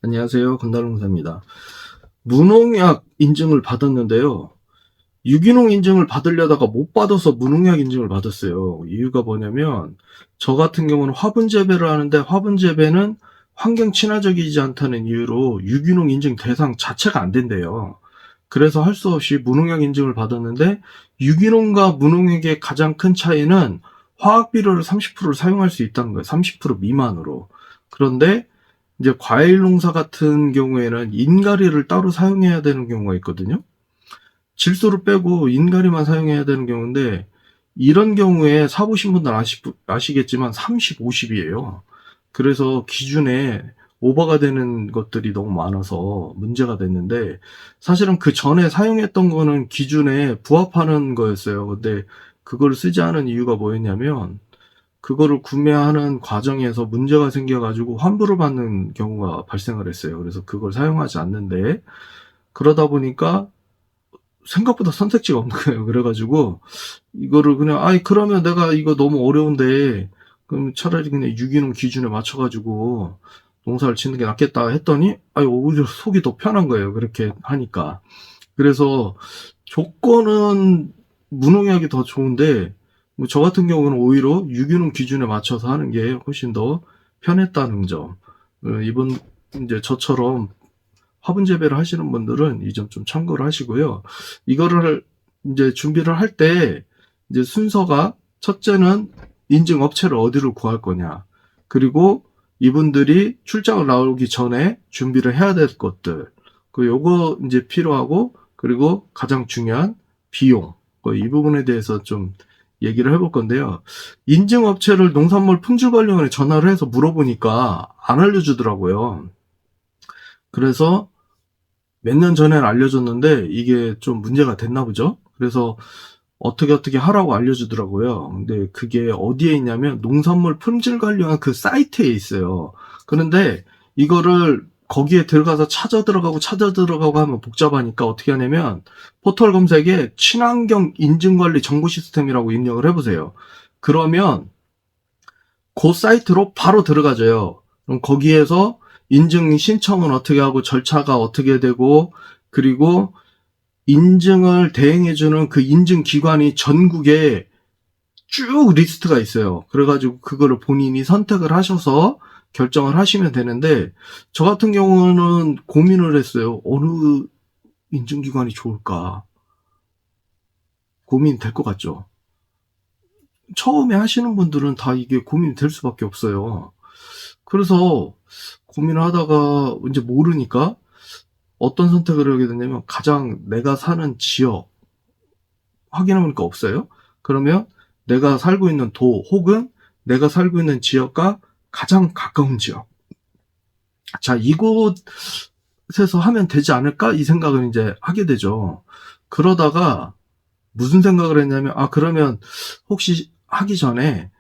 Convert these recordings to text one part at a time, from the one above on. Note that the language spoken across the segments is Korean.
안녕하세요. 건달농사입니다. 무농약 인증을 받았는데요. 유기농 인증을 받으려다가 못 받아서 무농약 인증을 받았어요. 이유가 뭐냐면 저 같은 경우는 화분 재배를 하는데 화분 재배는 환경 친화적이지 않다는 이유로 유기농 인증 대상 자체가 안 된대요. 그래서 할 수 없이 무농약 인증을 받았는데 유기농과 무농약의 가장 큰 차이는 화학 비료를 30%를 사용할 수 있다는 거예요. 30% 미만으로. 그런데 이제 과일 농사 같은 경우에는 인가리를 따로 사용해야 되는 경우가 있거든요. 질소를 빼고 인가리만 사용해야 되는 경우인데 이런 경우에 사보신 분들 아시겠지만 30, 50이에요. 그래서 기준에 오버가 되는 것들이 너무 많아서 문제가 됐는데 사실은 그 전에 사용했던 거는 기준에 부합하는 거였어요. 근데 그걸 쓰지 않은 이유가 뭐였냐면 그거를 구매하는 과정에서 문제가 생겨가지고 환불을 받는 경우가 발생을 했어요. 그래서 그걸 사용하지 않는데 그러다 보니까 생각보다 선택지가 없는 거예요. 그래가지고 이거를 그냥 그러면 내가 이거 너무 어려운데 그럼 차라리 그냥 유기농 기준에 맞춰가지고 농사를 짓는 게 낫겠다 했더니 오히려 속이 더 편한 거예요. 그렇게 하니까. 그래서 조건은 무농약이 더 좋은데 저 같은 경우는 오히려 유기농 기준에 맞춰서 하는 게 훨씬 더 편했다는 점. 이번 이제 저처럼 화분 재배를 하시는 분들은 이 점 좀 참고를 하시고요. 이거를 이제 준비를 할 때 이제 순서가 첫째는 인증 업체를 어디로 구할 거냐. 그리고 이분들이 출장을 나오기 전에 준비를 해야 될 것들. 요거 이제 필요하고 그리고 가장 중요한 비용. 이 부분에 대해서 좀 얘기를 해볼 건데요. 인증 업체를 농산물 품질관리원에 전화를 해서 물어보니까 안 알려주더라고요. 그래서 몇 년 전에는 알려줬는데 이게 좀 문제가 됐나 보죠. 그래서 어떻게 하라고 알려주더라고요. 근데 그게 어디에 있냐면 농산물 품질관리원 그 사이트에 있어요. 그런데 이거를 거기에 들어가서 찾아 들어가고 하면 복잡하니까 어떻게 하냐면 포털 검색에 친환경 인증관리 정보 시스템이라고 입력을 해보세요. 그러면 그 사이트로 바로 들어가져요. 그럼 거기에서 인증 신청은 어떻게 하고 절차가 어떻게 되고 그리고 인증을 대행해주는 그 인증기관이 전국에 쭉 리스트가 있어요. 그래가지고 그거를 본인이 선택을 하셔서 결정을 하시면 되는데 저 같은 경우는 고민을 했어요. 어느 인증기관이 좋을까? 고민될 것 같죠? 처음에 하시는 분들은 다 이게 고민이 될 수밖에 없어요. 그래서 고민을 하다가 이제 모르니까 어떤 선택을 하게 됐냐면 가장 내가 사는 지역 확인해 보니까 없어요. 그러면 내가 살고 있는 도 혹은 내가 살고 있는 지역과 가장 가까운 지역. 자, 이곳에서 하면 되지 않을까? 이 생각을 이제 하게 되죠. 그러다가 무슨 생각을 했냐면 그러면 혹시 하기 전에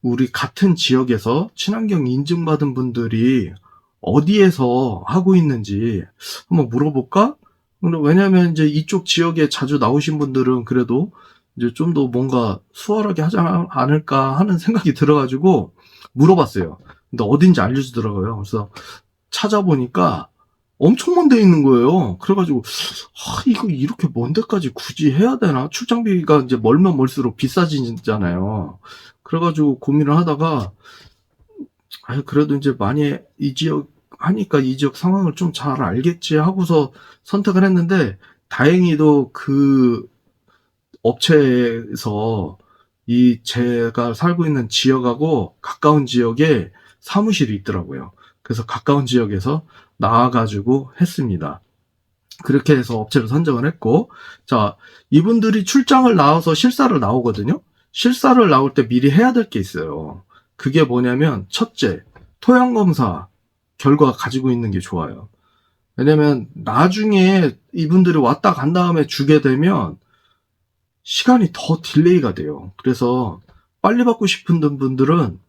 우리 같은 지역에서 친환경 인증받은 분들이 어디에서 하고 있는지 한번 물어볼까? 왜냐면 이제 이쪽 지역에 자주 나오신 분들은 그래도 이제 좀 더 뭔가 수월하게 하지 않을까 하는 생각이 들어가지고 물어봤어요. 근데 어딘지 알려주더라고요. 그래서 찾아보니까 엄청 먼 데 있는 거예요. 그래가지고 이거 이렇게 먼 데까지 굳이 해야 되나? 출장비가 이제 멀면 멀수록 비싸지잖아요. 그래가지고 고민을 하다가 그래도 이제 많이 이 지역 하니까 이 지역 상황을 좀 잘 알겠지 하고서 선택을 했는데 다행히도 그 업체에서 이 제가 살고 있는 지역하고 가까운 지역에 사무실이 있더라고요. 그래서 가까운 지역에서 나와가지고 했습니다. 그렇게 해서 업체를 선정을 했고, 자, 이분들이 출장을 나와서 실사를 나오거든요. 실사를 나올 때 미리 해야 될 게 있어요. 그게 뭐냐면 첫째, 토양검사 결과 가지고 있는 게 좋아요. 왜냐면 나중에 이분들이 왔다 간 다음에 주게 되면 시간이 더 딜레이가 돼요. 그래서 빨리 받고 싶은 분들은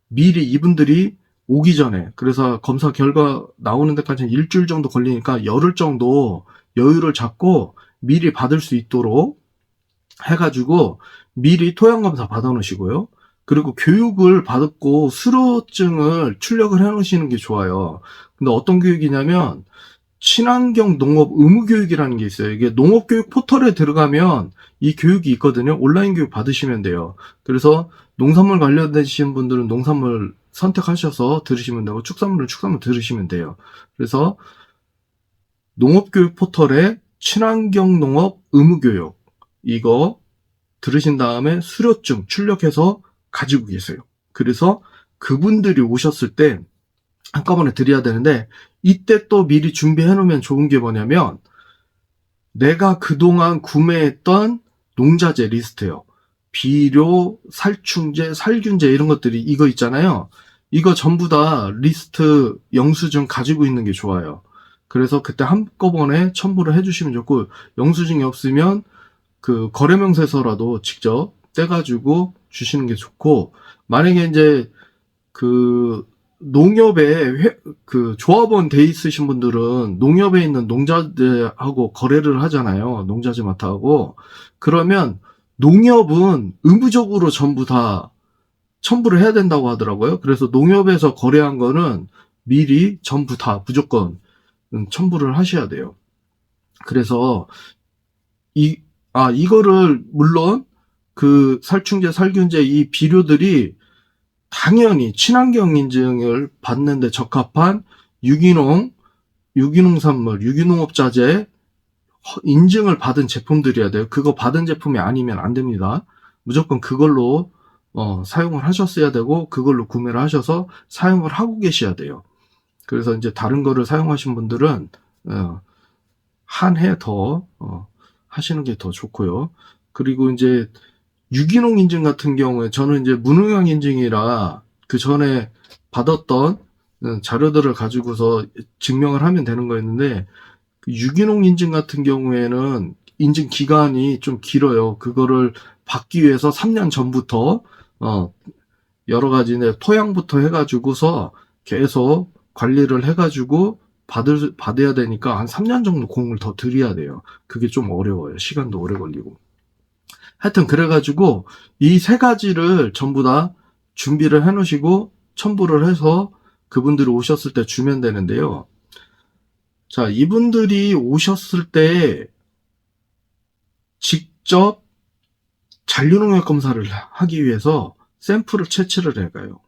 미리 이분들이 오기 전에, 그래서 검사 결과 나오는 데까지 일주일 정도 걸리니까 열흘 정도 여유를 잡고 미리 받을 수 있도록 해가지고 미리 토양검사 받아놓으시고요. 그리고 교육을 받고 수료증을 출력을 해 놓으시는 게 좋아요. 근데 어떤 교육이냐면 친환경 농업 의무 교육이라는 게 있어요. 이게 농업교육 포털에 들어가면 이 교육이 있거든요. 온라인 교육 받으시면 돼요. 그래서 농산물 관련되신 분들은 농산물 선택하셔서 들으시면 되고, 축산물은 축산물 들으시면 돼요. 그래서 농업교육 포털에 친환경 농업 의무 교육, 이거 들으신 다음에 수료증 출력해서 가지고 계세요. 그래서 그분들이 오셨을 때 한꺼번에 드려야 되는데, 이때 또 미리 준비해 놓으면 좋은 게 뭐냐면, 내가 그동안 구매했던 농자재 리스트요. 비료, 살충제, 살균제 이런 것들이 이거 있잖아요. 이거 전부 다 리스트 영수증 가지고 있는 게 좋아요. 그래서 그때 한꺼번에 첨부를 해주시면 좋고, 영수증이 없으면 그 거래명세서라도 직접 떼가지고 주시는 게 좋고, 만약에 이제 그 농협에 그 조합원 돼 있으신 분들은 농협에 있는 농자재하고 거래를 하잖아요. 농자재 마트하고. 그러면 농협은 의무적으로 전부 다 첨부를 해야 된다고 하더라고요. 그래서 농협에서 거래한 거는 미리 전부 다 무조건 첨부를 하셔야 돼요. 그래서 이거를 물론 그 살충제, 살균제 이 비료들이 당연히 친환경 인증을 받는데 적합한 유기농산물, 유기농업자재 인증을 받은 제품들이어야 돼요. 그거 받은 제품이 아니면 안 됩니다. 무조건 그걸로 사용을 하셨어야 되고, 그걸로 구매를 하셔서 사용을 하고 계셔야 돼요. 그래서 이제 다른 거를 사용하신 분들은 한 해 더 하시는 게 더 좋고요. 그리고 이제 유기농 인증 같은 경우에 저는 이제 무농약 인증이라 그 전에 받았던 자료들을 가지고서 증명을 하면 되는 거였는데, 그 유기농 인증 같은 경우에는 인증 기간이 좀 길어요. 그거를 받기 위해서 3년 전부터 여러 가지 토양부터 해가지고서 계속 관리를 해가지고 받아야 되니까 한 3년 정도 공을 더 들여야 돼요. 그게 좀 어려워요. 시간도 오래 걸리고. 하여튼 그래가지고 이 세 가지를 전부 다 준비를 해 놓으시고 첨부를 해서 그분들이 오셨을 때 주면 되는데요. 자, 이분들이 오셨을 때 직접 잔류농약 검사를 하기 위해서 샘플을 채취를 해가요.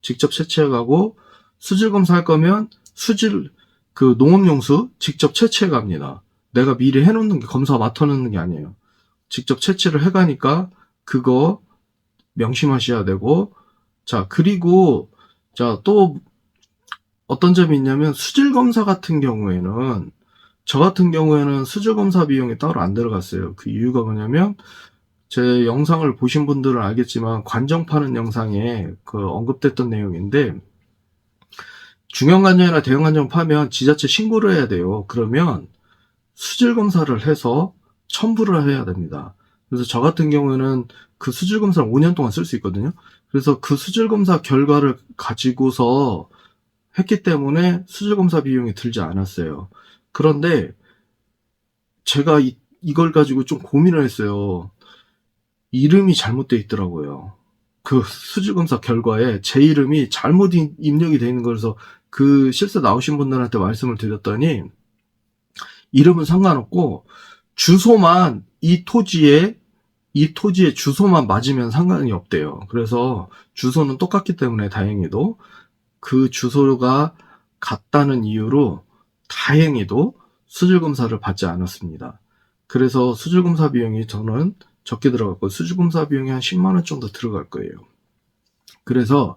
직접 채취해가고, 수질 검사할 거면 그 농업용수 직접 채취해 갑니다. 내가 미리 해놓는 게, 검사 맡아놓는 게 아니에요. 직접 채취를 해가니까 그거 명심하셔야 되고, 자, 그리고 또 어떤 점이 있냐면, 수질 검사 같은 경우에는, 저 같은 경우에는 수질 검사 비용이 따로 안 들어갔어요. 그 이유가 뭐냐면, 제 영상을 보신 분들은 알겠지만 관정 파는 영상에 그 언급됐던 내용인데, 중형 관정이나 대형 관정 파면 지자체 신고를 해야 돼요. 그러면 수질 검사를 해서 첨부를 해야 됩니다. 그래서 저 같은 경우에는 그 수질 검사를 5년 동안 쓸 수 있거든요. 그래서 그 수질 검사 결과를 가지고서 했기 때문에 수질 검사 비용이 들지 않았어요. 그런데 제가 이걸 가지고 좀 고민을 했어요. 이름이 잘못되어 있더라고요. 그 수질 검사 결과에 제 이름이 잘못 입력이 되어 있는 거라서 그 실수 나오신 분들한테 말씀을 드렸더니, 이름은 상관없고 주소만 이 토지에 주소만 맞으면 상관이 없대요. 그래서 주소는 똑같기 때문에 다행히도 그 주소가 같다는 이유로 다행히도 수질 검사를 받지 않았습니다. 그래서 수질 검사 비용이 저는 적게 들어갔고, 수질 검사 비용이 한 10만 원 정도 들어갈 거예요. 그래서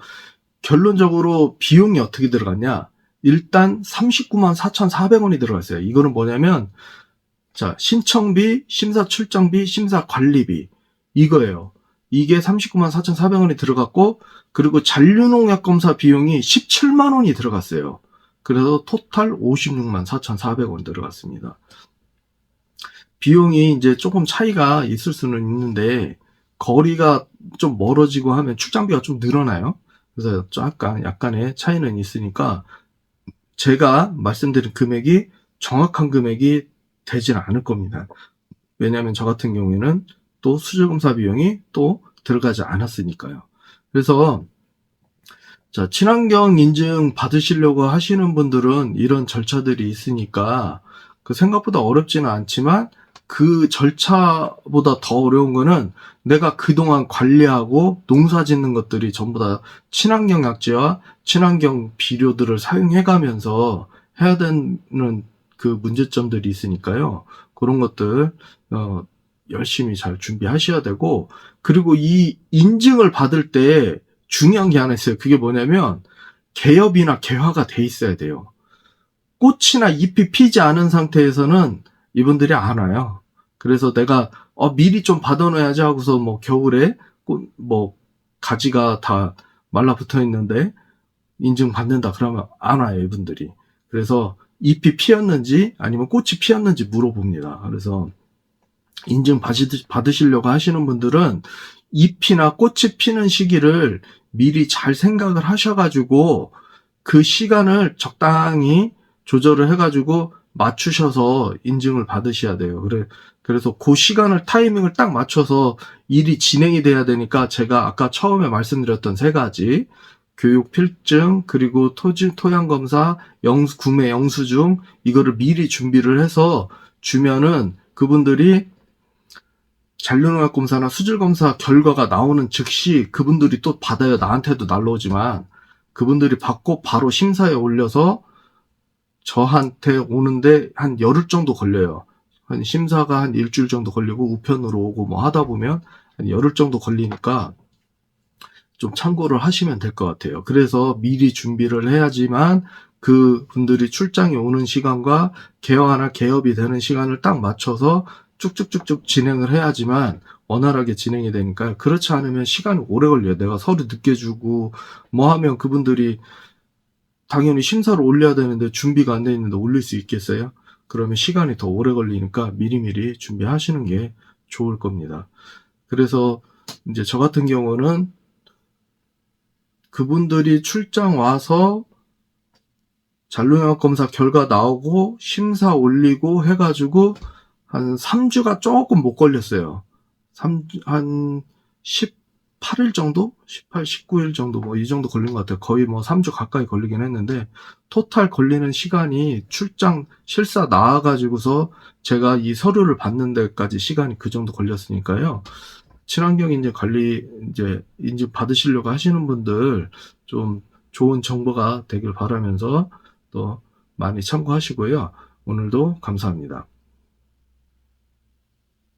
결론적으로 비용이 어떻게 들어갔냐? 일단 39만 4,400원이 들어갔어요. 이거는 뭐냐면, 자, 신청비, 심사 출정비, 심사 관리비, 이거예요. 이게 39만 4,400원이 들어갔고, 그리고 잔류농약 검사 비용이 17만 원이 들어갔어요. 그래서 토탈 56만 4,400원 들어갔습니다. 비용이 이제 조금 차이가 있을 수는 있는데, 거리가 좀 멀어지고 하면 출장비가 좀 늘어나요. 그래서 약간의 차이는 있으니까, 제가 말씀드린 금액이 정확한 금액이 되지는 않을 겁니다. 왜냐하면 저 같은 경우에는 또 수질검사 비용이 또 들어가지 않았으니까요. 그래서 자, 친환경 인증 받으시려고 하시는 분들은 이런 절차들이 있으니까 그 생각보다 어렵지는 않지만 그 절차보다 더 어려운 거는 내가 그동안 관리하고 농사 짓는 것들이 전부 다 친환경 약재와 친환경 비료들을 사용해 가면서 해야 되는 그 문제점들이 있으니까요. 그런 것들 열심히 잘 준비하셔야 되고, 그리고 이 인증을 받을 때 중요한 게 하나 있어요. 그게 뭐냐면 개엽이나 개화가 돼 있어야 돼요. 꽃이나 잎이 피지 않은 상태에서는 이분들이 안 와요. 그래서 내가 미리 좀 받아놔야지 하고서 뭐 겨울에 뭐 가지가 다 말라붙어 있는데 인증 받는다 그러면 안 와요, 이분들이. 그래서 잎이 피었는지 아니면 꽃이 피었는지 물어봅니다. 그래서 인증 받으시려고 하시는 분들은 잎이나 꽃이 피는 시기를 미리 잘 생각을 하셔가지고 그 시간을 적당히 조절을 해가지고 맞추셔서 인증을 받으셔야 돼요. 그래서 그 시간을 타이밍을 딱 맞춰서 일이 진행이 돼야 되니까 제가 아까 처음에 말씀드렸던 세 가지 교육 필증 그리고 토양 검사 구매 영수증 이거를 미리 준비를 해서 주면은 그분들이 잔류농약 검사나 수질 검사 결과가 나오는 즉시 그분들이 또 받아요. 나한테도 날라오지만 그분들이 받고 바로 심사에 올려서 저한테 오는데 한 열흘 정도 걸려요. 한 심사가 한 일주일 정도 걸리고 우편으로 오고 뭐 하다 보면 한 열흘 정도 걸리니까 좀 참고를 하시면 될 것 같아요. 그래서 미리 준비를 해야지만 그 분들이 출장이 오는 시간과 개화나 개업이 되는 시간을 딱 맞춰서 쭉쭉쭉쭉 진행을 해야지만 원활하게 진행이 되니까요. 그렇지 않으면 시간이 오래 걸려요. 내가 서류 늦게 주고 뭐 하면 그분들이 당연히 심사를 올려야 되는데 준비가 안 돼 있는데 올릴 수 있겠어요? 그러면 시간이 더 오래 걸리니까 미리미리 준비하시는 게 좋을 겁니다. 그래서 이제 저 같은 경우는 그분들이 출장 와서 잔류농약 검사 결과 나오고 심사 올리고 해가지고 한 3주가 조금 못 걸렸어요. 한 18일 정도? 18, 19일 정도 뭐 이 정도 걸린 것 같아요. 거의 뭐 3주 가까이 걸리긴 했는데 토탈 걸리는 시간이 출장 실사 나와가지고서 제가 이 서류를 받는 데까지 시간이 그 정도 걸렸으니까요. 친환경 인증 관리 인증 받으시려고 하시는 분들 좀 좋은 정보가 되길 바라면서 또 많이 참고하시고요. 오늘도 감사합니다.